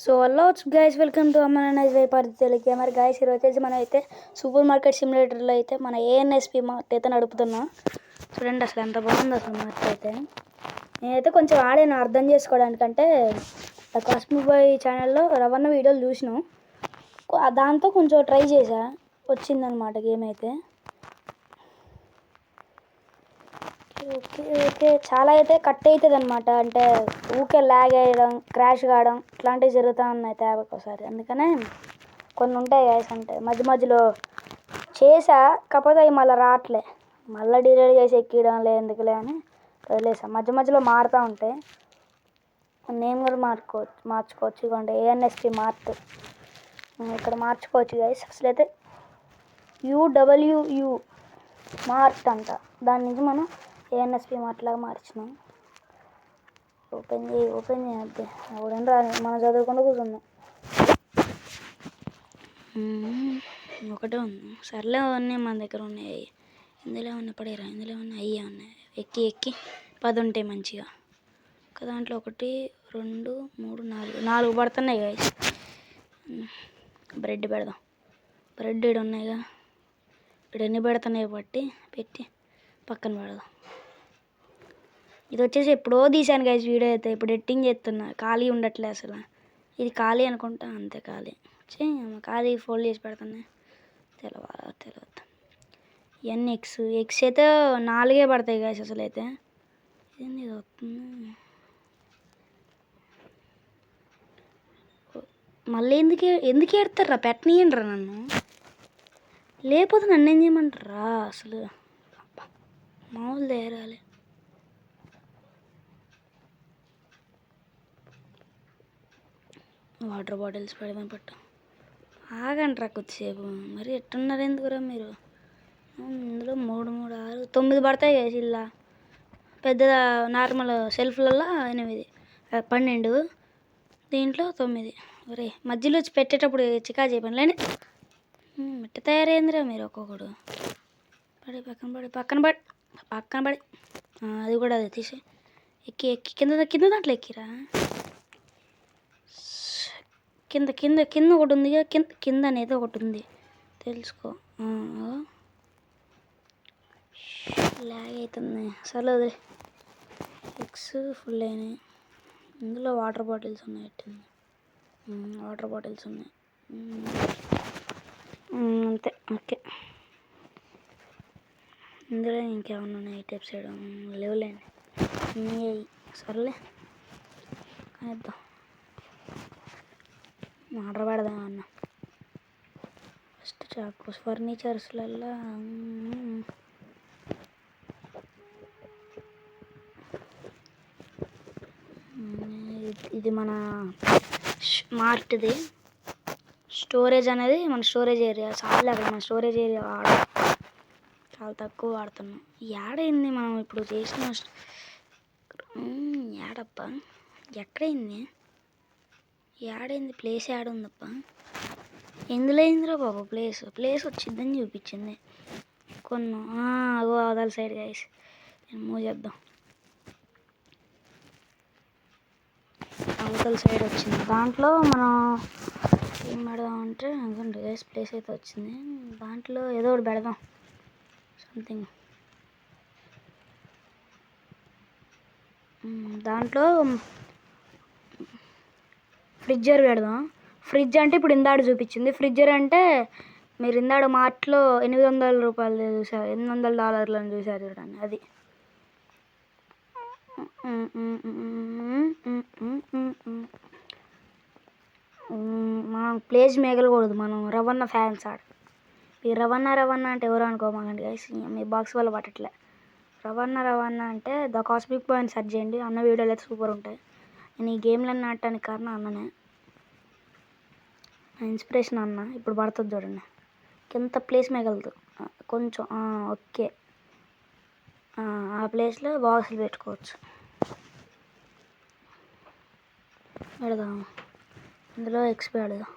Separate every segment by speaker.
Speaker 1: So hello guys, welcome to అమ్మ నాన్న వ్యాపారి తెలుగు. మరి గైస్ ఈరోజు వచ్చేసి మనం అయితే సూపర్ మార్కెట్ సిమ్యులేటర్లో అయితే మన ఏఎన్ఎస్పి మార్ట్ అయితే నడుపుతున్నాం. చూడండి అసలు ఎంత బాగుంది అసలు మార్ట్ అయితే. నేనైతే కొంచెం ఆడాను అర్థం చేసుకోవడానికంటే కాస్మిక్ బాయ్ ఛానల్లో రవణ వీడియోలు చూసినాం, దాంతో కొంచెం ట్రై చేసా, వచ్చిందనమాట గేమ్ అయితే. ఓకే ఓకే చాలా అయితే కట్ అవుతుంది అనమాట, అంటే ఊకే ల్యాగ్ అయ్యడం, క్రాష్ కావడం ఇట్లాంటివి జరుగుతూ ఉన్నాయి తేవ ఒకసారి. అందుకనే కొన్ని ఉంటాయి గ్యాస్, అంటే మధ్య మధ్యలో చేసా, కాకపోతే అవి మళ్ళీ రావట్లే, మళ్ళీ డిలీట్ చేసి ఎక్కియడం లే ఎందుకులే అని వదిలేసా. మధ్య మధ్యలో మారుతూ ఉంటాయి, నేమ్ కూడా మార్చుకోవచ్చు. ఇవ్వండి ఏఎన్ఎస్పి మార్ట్, ఇక్కడ మార్చుకోవచ్చు గైస్. అసలు అయితే యూడబ్ల్యూయు మార్ట్ అంట, దాని నుంచి మనం ఏఎన్ఎస్పి మార్ట్ లాగా మార్చినాం. ఓపెన్ చేయద్ది ఎవడని రాని, మనం చదువుకుండా కూర్చుందాం. ఒకటే ఉంది, సర్లే ఉన్నాయి మన దగ్గర ఉన్నాయి. ఇందులో ఉన్నాయి పడేరా, ఇందులో ఉన్నాయి అయ్యే ఉన్నాయి. ఎక్కి ఎక్కి 10 ఉంటాయి మంచిగా. ఒక దాంట్లో 1 2 3 4 పడుతున్నాయి గైస్. బ్రెడ్ పెడదాం, బ్రెడ్ ఇక్కడ ఉన్నాయిగా, ఇక్కడ ఎన్ని పెడుతున్నాయి పెట్టి పక్కన పెడదాం. ఇది వచ్చేసి ఎప్పుడో తీసాను గైస్ వీడియో అయితే, ఇప్పుడు ఎడిటింగ్ చేస్తున్నా, ఖాళీ ఉండట్లే అసలు. ఇది ఖాళీ అనుకుంటా, అంతే ఖాళీ ఖాళీ ఫోల్డ్ చేసి పెడుతున్నా. తెలియదు ఇవన్నీ ఎగ్స్ అయితే 4 పడతాయి గైస్ అసలు అయితే. ఏంది ఇది వస్తుంది మళ్ళీ, ఎందుకు ఏడతారా, పెట్టనీయండిరా నన్ను, లేకపోతే నన్ను ఏం చేయమంటారా అసలు. మామూలు తేరాలి. వాటర్ బాటిల్స్ పెడదాం పట్టు, ఆగండిరా కొద్దిసేపు. మరి ఎట్టున్నారు ఎందుకురా మీరు. ఇందులో 3 3 6 9 పడతాయి కదా ఇలా, పెద్ద నార్మల్ సెల్ఫ్లలో 8 12, దీంట్లో 9. ఒరే మధ్యలో వచ్చి పెట్టేటప్పుడు చికా చెప్పండి లేండి. మెట్ట తయారైందిరా మీరు ఒక్కొక్కడు. పక్కన పడి అది కూడా అది తీసి ఎక్కి కింద దాంట్లో ఎక్కిరా. కింద ఒకటి ఉంది, కింద అనేది ఒకటి ఉంది తెలుసుకో. లాగ్ అవుతుంది సరే వదిలే. ఎగ్స్ ఫుల్ అయినాయి, ఇందులో వాటర్ బాటిల్స్ ఉన్నాయి, వాటర్ బాటిల్స్ ఉన్నాయి అంతే. ఓకే, ఇందులో ఇంకేమన్నా ఉన్నాయి టైప్ సైడ్ లేవులేండి, సర్లే వేద్దాం. ఆర్డర్ పెడదాం అన్న. ఫస్ట్ చాకోస్ ఫర్నిచర్స్లల్లో ఇది మన మార్ట్ది స్టోరేజ్ అనేది, మన స్టోరేజ్ ఏరియా చాలా, అక్కడ మన స్టోరేజ్ ఏరియా చాలా తక్కువ వాడుతున్నాం. ఏడైంది మనం ఇప్పుడు చేసిన ఏడప్ప, ఎక్కడైంది ఏడైంది ప్లేస్, ఏడుందప్ప, ఎందులో అయిందిరా బాబు ప్లేస్ వచ్చిందని చూపించింది. అవతల సైడ్ గైస్, నేను మూవ్ చేద్దాం. అవతల సైడ్ వచ్చింది, దాంట్లో మనం ఏం పెడదాం అంటే అదండి గైస్, ప్లేస్ అయితే వచ్చింది. దాంట్లో ఏదో ఒకటి పెడదాం, సంథింగ్. దాంట్లో ఫ్రిడ్జర్ పెడదాం. ఫ్రిడ్జ్ అంటే ఇప్పుడు ఇందాడు చూపించింది, ఫ్రిడ్జర్ అంటే మీరు ఇందాడు మార్ట్లో $800 చూసారు, $800 అని చూసారు చూడండి, అది. మనం ప్లేస్ మిగలకూడదు, మనం రవణ ఫ్యాన్స్ ఆడ. ఈ రవణ అంటే ఎవరు అనుకోమాకండి గైస్, మీ బాక్స్ వల్ల పట్టట్లే. రవణ అంటే ద కాస్మిక్ బాయ్ అని సెర్చ్ చేయండి, అన్న వీడియోలు అయితే సూపర్ ఉంటాయి. నేను ఈ గేమ్లన్నీ ఆడటానికి కారణం అన్ననే, ఇన్స్పిరేషన్ అన్న. ఇప్పుడు పడుతుంది చూడండి, కింద ప్లేస్ మిగలదు కొంచెం. ఓకే, ఆ ప్లేస్లో బాక్సులు పెట్టుకోవచ్చు. పెడదాం, ఇందులో ఎగ్స్ పెడదాం.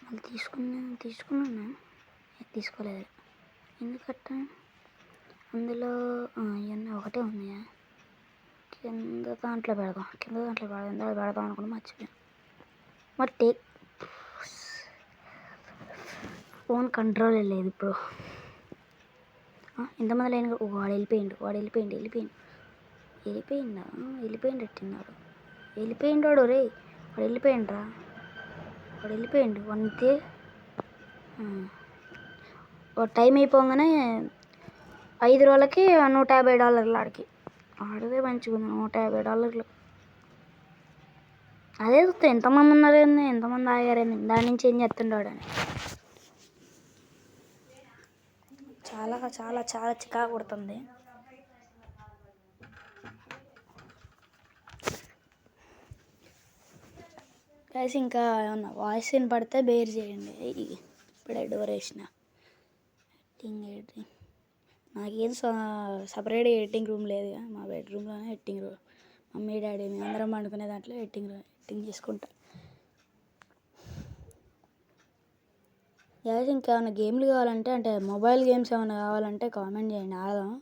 Speaker 1: మళ్ళీ తీసుకున్నాను తీసుకోలేదు ఎందుకట్ట. అందులో ఇవన్నీ ఒకటే ఉన్నాయా, కింద దాంట్లో పెడదాం. ఇందులో పెడదాం అనుకుని మర్చిపోయాను. మరి ఫోన్ కంట్రోల్ లేదు ఇప్పుడు. ఎంతమంది లేని వాడు వెళ్ళిపోయిండాడు రే. వాడు వెళ్ళిపోయిండు అంతే. టైం అయిపోగానే 5 రోజులకి $150 ఆడికి. ఆడితే మంచిగా ఉంది $150. అదే చూస్తే ఎంతమంది ఉన్నారు, ఎంతమంది ఆగారని, దాని నుంచి ఏం చేస్తుండడు అని. చాలా చాలా చాలా చికాకు కొడుతుంది. గైస్ ఇంకా ఏమన్నా వాయిస్ వినపడితే బేర్ చేయండి. ఇప్పుడే డోర్ వేసిన ఎడిటింగ్ నాకేం సపరేట్ ఎడిటింగ్ రూమ్ లేదుగా, మా బెడ్రూమ్లోనే ఎడిటింగ్ రూమ్. మమ్మీ డాడీ మేము అందరం పండుకునే దాంట్లో ఎడిటింగ్ చేసుకుంటా. గైస్ ఇంకా ఏమైనా గేమ్లు కావాలంటే, అంటే మొబైల్ గేమ్స్ ఏమైనా కావాలంటే కామెంట్ చేయండి, ఆడదాం.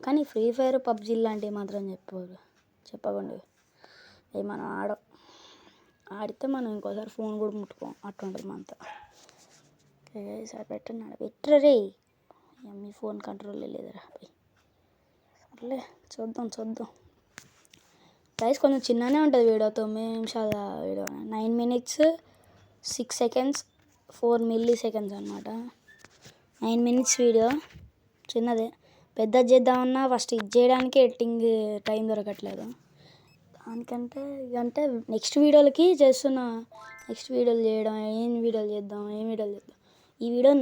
Speaker 1: కానీ ఫ్రీ ఫైర్ పబ్జీ లాంటివి మాత్రం చెప్పకండి. అవి మనం ఆడితే మనం ఇంకోసారి ఫోన్ కూడా ముట్టుకోం, అట్లుంటుంది మనతో. సార్ పెట్టరా రే. మీ ఫోన్ కంట్రోల్ లేదురా. సర్లే చూద్దాం. గైస్ కొంచెం చిన్ననే ఉంటుంది వీడియో, 9 నిమిషాల వీడియో, 9 minutes 6 seconds 4 milliseconds అనమాట. 9 minutes వీడియో చిన్నదే. పెద్దది చేద్దామన్నా ఫస్ట్ ఇది చేయడానికి ఎడిటింగ్ టైం దొరకట్లేదు. దానికంటే ఇదంటే నెక్స్ట్ వీడియోలకి చేస్తున్నా. నెక్స్ట్ వీడియోలు చేయడం, ఏం వీడియోలు చేద్దాం. ఈ వీడియో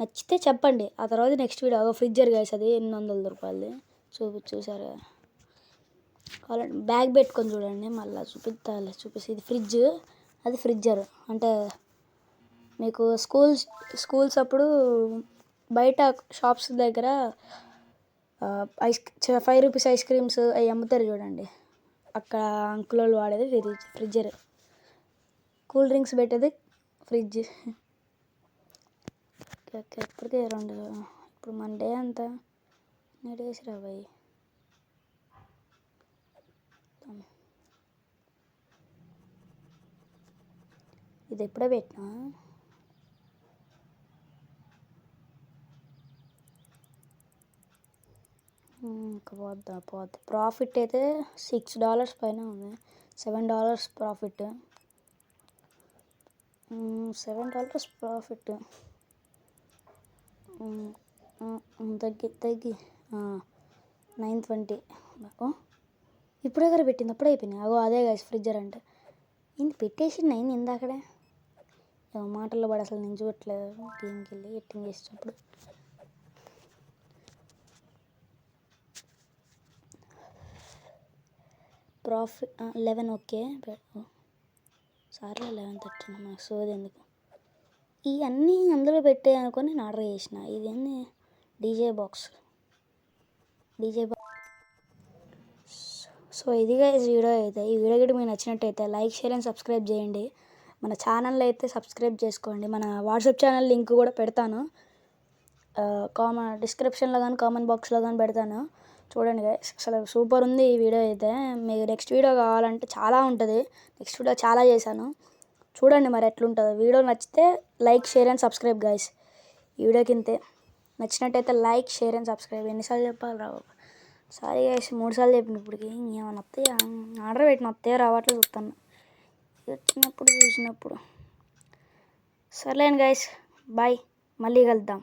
Speaker 1: నచ్చితే చెప్పండి. ఆ తర్వాత నెక్స్ట్ వీడియో ఫ్రిడ్జర్ గైస్, అది $800 చూసారు. కావాలంటే బ్యాగ్ పెట్టుకొని చూడండి, మళ్ళీ చూపిస్తే ఇది ఫ్రిడ్జ్, అది ఫ్రిడ్జర్. అంటే మీకు స్కూల్స్ అప్పుడు బయట షాప్స్ దగ్గర ₹5 ఐస్ క్రీమ్స్ అవి అమ్ముతారు చూడండి, అక్కడ అంకుల్ వాళ్ళు వాడేది ఫ్రిడ్జర్. కూల్ డ్రింక్స్ పెట్టేది ఫ్రిడ్జ్. ఎప్పటికే ఇప్పుడు మన డే అంతా డేస్ రాబాయి. ఇది ఎప్పుడో పెట్టినా, ఇంకా పోద్ది. ప్రాఫిట్ అయితే $6 పైన ఉంది. $7 ప్రాఫిట్. $7 ప్రాఫిట్. తగ్గి 920. ఇప్పుడే కదా పెట్టింది, అప్పుడే అయిపోయినాయి. అదే గైస్ ఫ్రిడ్జర్ అంటే. ఇది పెట్టేసింది అయింది ఇందాకడే. మాటల్లో పడి అసలు నేను చూడట్లేదు. గేమ్కి వెళ్ళి ఎడిటింగ్ చేసేటప్పుడు ప్రాఫిట్ 11. ఓకే సార్లే 11:30 మనకు సోది ఎందుకు. ఇవన్నీ అందులో పెట్టే అనుకొని నేను ఆర్డర్ చేసిన. ఇవన్నీ డీజే బాక్స్. సో ఇదిగా ఈ వీడియో అయితే. ఈ వీడియో కూడా మీకు నచ్చినట్టయితే లైక్, షేర్ అండ్ సబ్స్క్రైబ్ చేయండి. మన ఛానల్ అయితే సబ్స్క్రైబ్ చేసుకోండి. మన వాట్సాప్ ఛానల్ లింక్ కూడా పెడతాను, డిస్క్రిప్షన్లో కానీ కామెంట్ బాక్స్లో కానీ పెడతాను. చూడండి గైస్, అసలు సూపర్ ఉంది ఈ వీడియో అయితే. మీకు నెక్స్ట్ వీడియో కావాలంటే చాలా ఉంటుంది. నెక్స్ట్ వీడియో చాలా చేశాను, చూడండి మరి ఎట్లుంటుందో. వీడియో నచ్చితే like, share and subscribe guys. ఈ వీడియోకి ఇంతే. నచ్చినట్టయితే లైక్, షేర్ అండ్ సబ్స్క్రైబ్. ఎన్నిసార్లు చెప్పాలి రావు. సారీ గైస్, 3 సార్లు చెప్పిన ఇప్పటికి. ఏమన్నా వస్తాయా, ఆర్డర్ పెట్టిన వస్తాయో రావట్లేదు చూస్తాను, చూసినప్పుడు. సర్లేండి గైస్, బాయ్, మళ్ళీ కలుద్దాం.